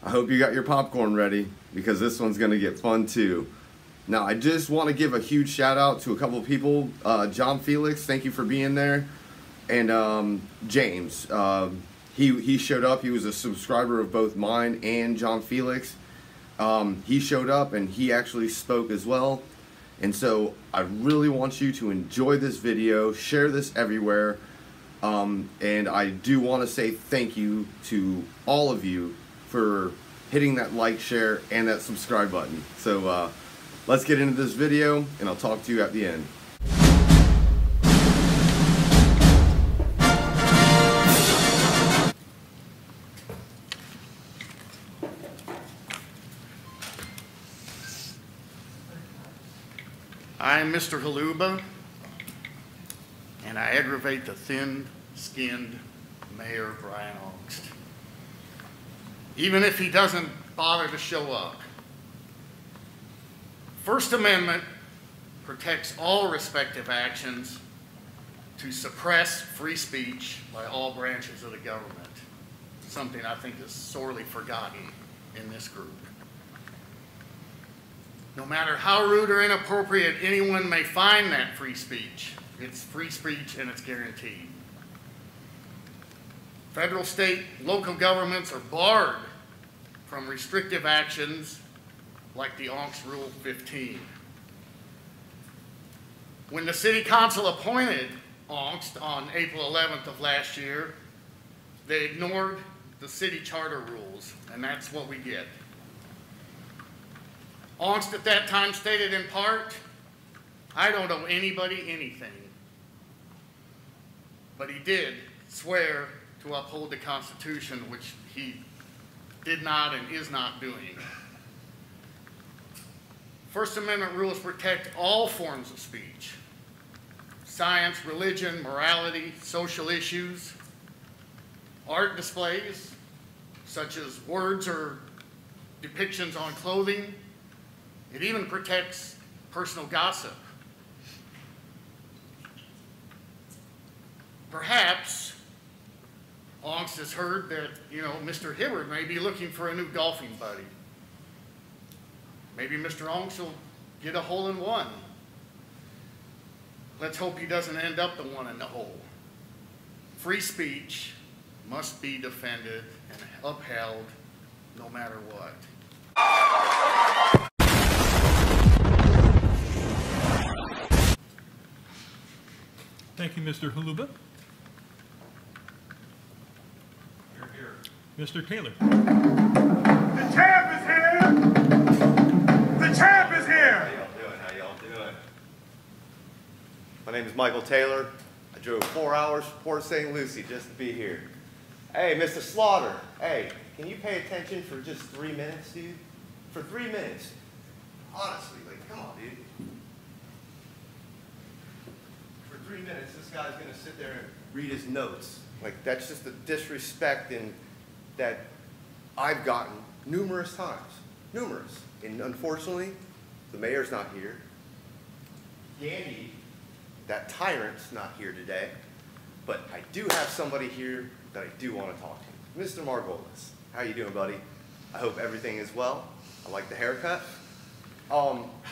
I hope you got your popcorn ready because this one's gonna get fun too. Now, I just want to give a huge shout out to a couple of people. John Felix, thank you for being there. And James, he showed up. He was a subscriber of both mine and John Felix. He showed up and he actually spoke as well. And so I really want you to enjoy this video, share this everywhere. And I do want to say thank you to all of you for hitting that like, share, and that subscribe button. So let's get into this video, and I'll talk to you at the end. I'm Mr. Haluba, and I aggravate the thin-skinned Mayor Brian Augst. Even if he doesn't bother to show up. First Amendment protects all respective actions to suppress free speech by all branches of the government, something I think is sorely forgotten in this group. No matter how rude or inappropriate anyone may find that free speech, it's free speech and it's guaranteed. Federal, state, local governments are barred from restrictive actions like the Augst Rule 15. When the City Council appointed Augst on April 11th of last year, they ignored the city charter rules, and that's what we get. Augst at that time stated in part, "I don't owe anybody anything." But he did swear to uphold the Constitution, which he did not and is not doing. First Amendment rules protect all forms of speech: science, religion, morality, social issues, art displays, such as words or depictions on clothing. It even protects personal gossip. Perhaps Augst has heard that, Mr. Hibbard may be looking for a new golfing buddy. Maybe Mr. Augst will get a hole-in-one. Let's hope he doesn't end up the one in the hole. Free speech must be defended and upheld no matter what. Thank you, Mr. Haluba. Mr. Taylor. The champ is here! The champ is here! How y'all doing? How y'all doing? My name is Michael Taylor. I drove 4 hours from Port St. Lucie just to be here. Hey, Mr. Slaughter. Hey, can you pay attention for just 3 minutes, dude? For 3 minutes. Honestly, come on, dude. For 3 minutes, this guy's gonna sit there and read his notes. That's just the disrespect that I've gotten numerous times. Numerous. And unfortunately, the mayor's not here. Yandy, that tyrant's not here today. But I do have somebody here that I do want to talk to. Mr. Margolis. How you doing, buddy? I hope everything is well. I like the haircut.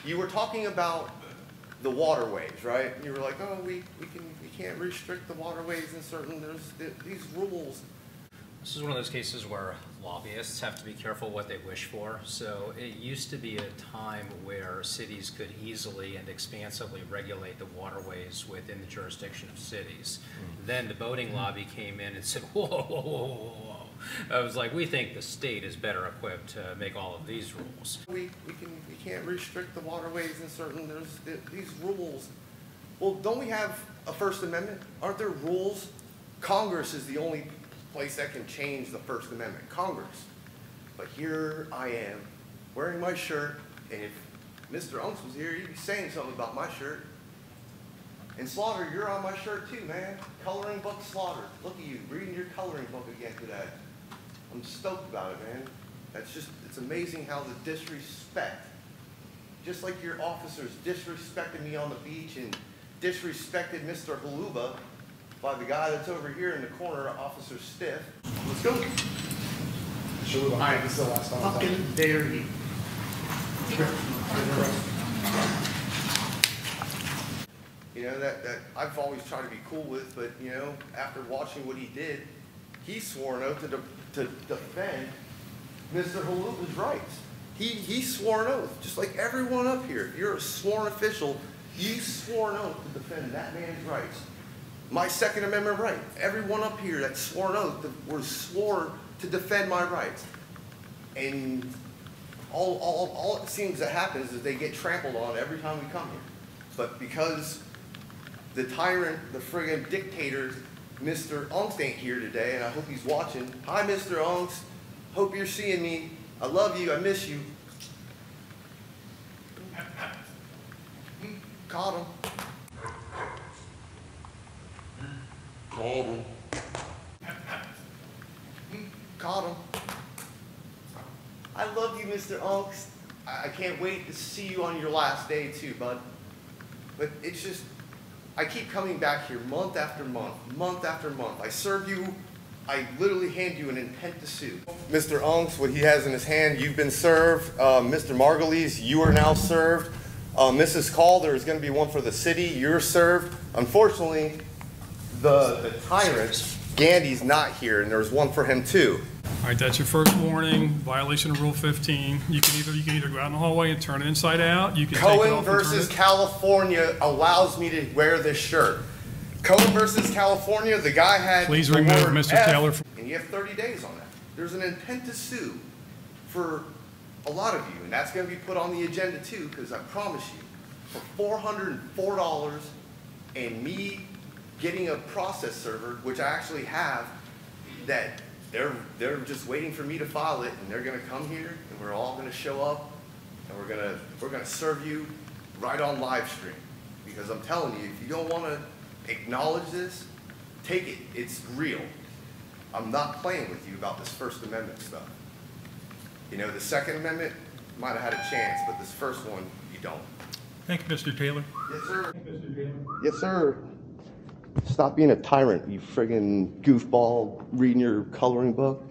You were talking about the waterways, right? You were like, oh, we can't restrict the waterways in certain, there's these rules. This is one of those cases where lobbyists have to be careful what they wish for. So it used to be a time where cities could easily and expansively regulate the waterways within the jurisdiction of cities. Then the boating lobby came in and said, whoa, whoa, whoa, whoa, whoa. I was like, we think the state is better equipped to make all of these rules. We can't restrict the waterways in certain, there's these rules. Well, don't we have a First Amendment? Aren't there rules? Congress is the only place that can change the First Amendment, Congress. But here I am, wearing my shirt, and if Mr. Augst was here, he'd be saying something about my shirt. And Slaughter, you're on my shirt too, man. Coloring book Slaughter. Look at you, reading your coloring book again today. I'm stoked about it, man. It's amazing how the disrespect, just like your officers disrespected me on the beach and disrespected Mr. Haluba by the guy that's over here in the corner, Officer Stiff. Let's go. I fucking dare you. You know, that I've always tried to be cool with, but, you know, after watching what he did, he swore an oath to defend Mr. Halupa's rights. He swore an oath, just like everyone up here. If you're a sworn official, you swore an oath to defend that man's rights. My Second Amendment right. Everyone up here that swore an oath was sworn to defend my rights. And all it seems that happens is they get trampled on every time we come here. But because the tyrant, the friggin' dictator, Mr. Ungst ain't here today, and I hope he's watching. Hi, Mr. Ungst. Hope you're seeing me. I love you. I miss you. Caught him. Caught him. Caught him. I love you, Mr. Ungst. I can't wait to see you on your last day too, bud. But it's just, I keep coming back here month after month, month after month. I serve you, I literally hand you an intent to sue. Mr. Ungst, what he has in his hand, you've been served. Mr. Margulies, you are now served. Mrs. Call, there is going to be one for the city. You're served. Unfortunately, the tyrant, Gandy's not here, and there's one for him too. All right, that's your first warning, violation of Rule 15. You can either go out in the hallway and turn it inside out. You can take it Cohen off and versus turn it. California allows me to wear this shirt. Cohen versus California, the guy had Please the remove word Mr. F, Taylor. and you have 30 days on that. There's an intent to sue for a lot of you, and that's going to be put on the agenda too, because I promise you, for $404 and me getting a process server, which I actually have, that they're just waiting for me to file it, and they're going to come here, and we're all going to show up, and we're going to serve you right on live stream. Because I'm telling you, if you don't want to acknowledge this, take it. It's real. I'm not playing with you about this First Amendment stuff. You know, the Second Amendment might have had a chance, but this first one, you don't. Thank you, Mr. Taylor. Yes, sir. Yes, sir. Stop being a tyrant, you friggin' goofball reading your coloring book.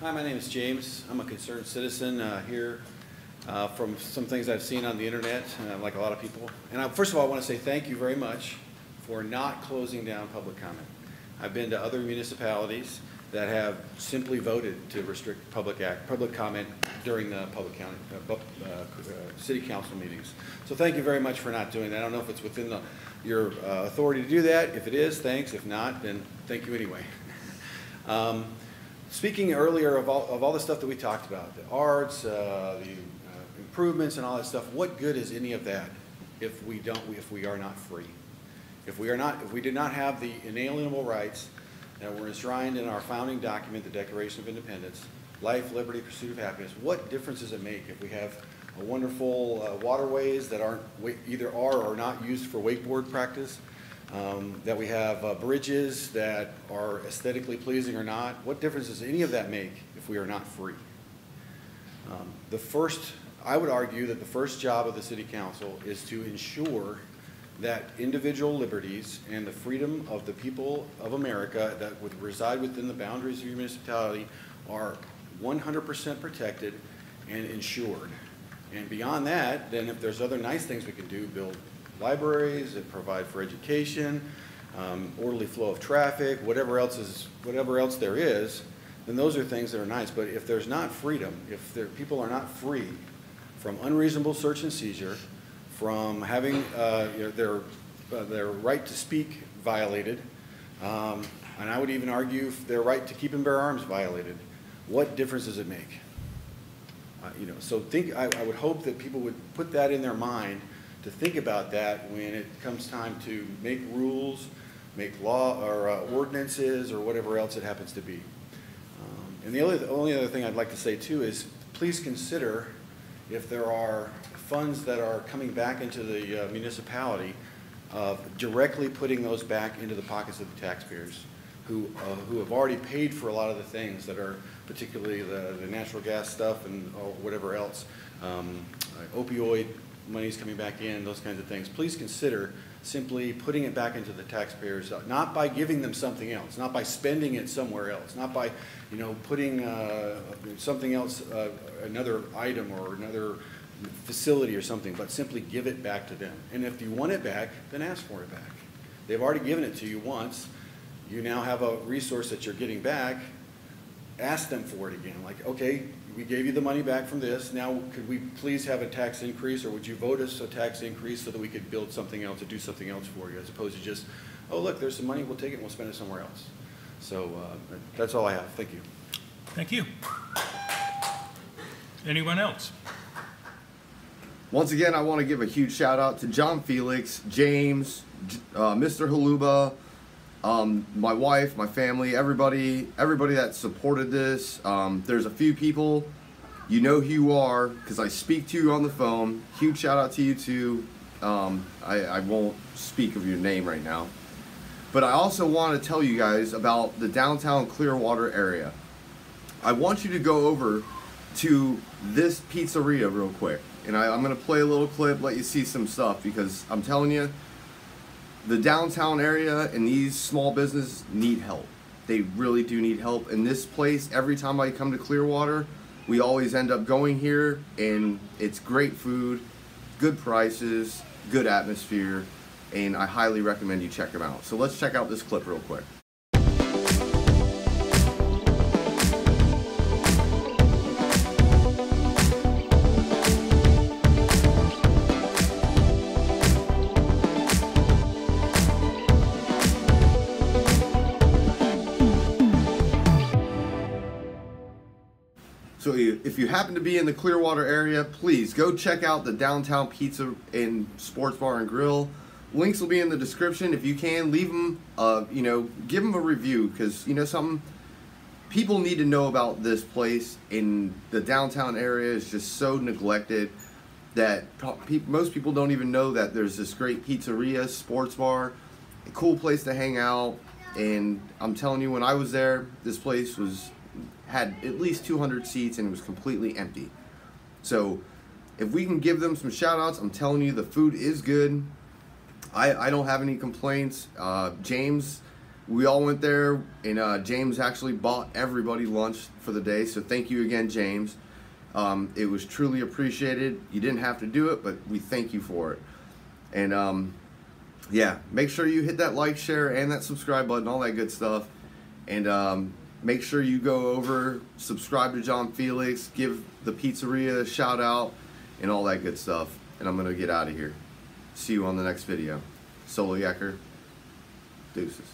Hi, my name is James. I'm a concerned citizen here from some things I've seen on the internet, like a lot of people. And first of all, I want to say thank you very much for not closing down public comment. I've been to other municipalities that have simply voted to restrict public comment during the city council meetings. So thank you very much for not doing that. I don't know if it's within your authority to do that. If it is, thanks. If not, then thank you anyway. Speaking earlier of all the stuff that we talked about, the arts, the improvements and all that stuff, what good is any of that if we are not free? If we did not have the inalienable rights that were enshrined in our founding document, the Declaration of Independence, life, liberty, pursuit of happiness, what difference does it make if we have wonderful waterways that either are or are not used for wakeboard practice, that we have bridges that are aesthetically pleasing or not? What difference does any of that make if we are not free? I would argue that the first job of the City Council is to ensure that individual liberties and the freedom of the people of America that would reside within the boundaries of your municipality are 100% protected and ensured. And beyond that, then if there's other nice things we can do, build libraries and provide for education, orderly flow of traffic, whatever else there is, then those are things that are nice. But if there's not freedom, if people are not free from unreasonable search and seizure, from having their right to speak violated, and I would even argue their right to keep and bear arms violated, what difference does it make? So I would hope that people would put that in their mind to think about that when it comes time to make rules, make law or ordinances or whatever else it happens to be. And the only other thing I'd like to say too is please consider if there are funds that are coming back into the municipality, directly putting those back into the pockets of the taxpayers who have already paid for a lot of the things that are particularly the natural gas stuff and whatever else, opioid money's coming back in, those kinds of things, please consider simply putting it back into the taxpayers, not by giving them something else, not by spending it somewhere else, not by, you know, putting something else, another item or another facility or something, but simply give it back to them. And if you want it back, then ask for it back. They've already given it to you once. You now have a resource that you're getting back. Ask them for it again. Like, okay, we gave you the money back from this. Now, could we please have a tax increase, or would you vote us a tax increase so that we could build something else or do something else for you, as opposed to just, oh, look, there's some money, we'll take it and we'll spend it somewhere else. So that's all I have. Thank you. Thank you. Anyone else? Once again, I want to give a huge shout out to John Felix, James, Mr. Haluba, my wife, my family, everybody that supported this. There's a few people, you know who you are, because I speak to you on the phone. Huge shout out to you too. I won't speak of your name right now. But I also want to tell you guys about the downtown Clearwater area. I want you to go over to this pizzeria real quick. And I'm going to play a little clip, let you see some stuff, because I'm telling you, the downtown area and these small businesses need help. They really do need help. And this place, every time I come to Clearwater, we always end up going here, and it's great food, good prices, good atmosphere, and I highly recommend you check them out. So let's check out this clip real quick. So if you happen to be in the Clearwater area, please go check out the Downtown Pizza and Sports Bar and Grill. Links will be in the description. If you can, leave them, you know, give them a review, because, you know, something, people need to know about this place. In the downtown area is just so neglected that most people don't even know that there's this great pizzeria, sports bar, a cool place to hang out. And I'm telling you, when I was there, this place had at least 200 seats and it was completely empty. So if we can give them some shout outs, I'm telling you, the food is good. I don't have any complaints. James, we all went there, and James actually bought everybody lunch for the day, so thank you again, James. It was truly appreciated. You didn't have to do it, but we thank you for it. And yeah, make sure you hit that like, share, and that subscribe button, all that good stuff. And make sure you go over, subscribe to John Felix, give the pizzeria a shout out, and all that good stuff. And I'm going to get out of here. See you on the next video. Solo Yacker, deuces.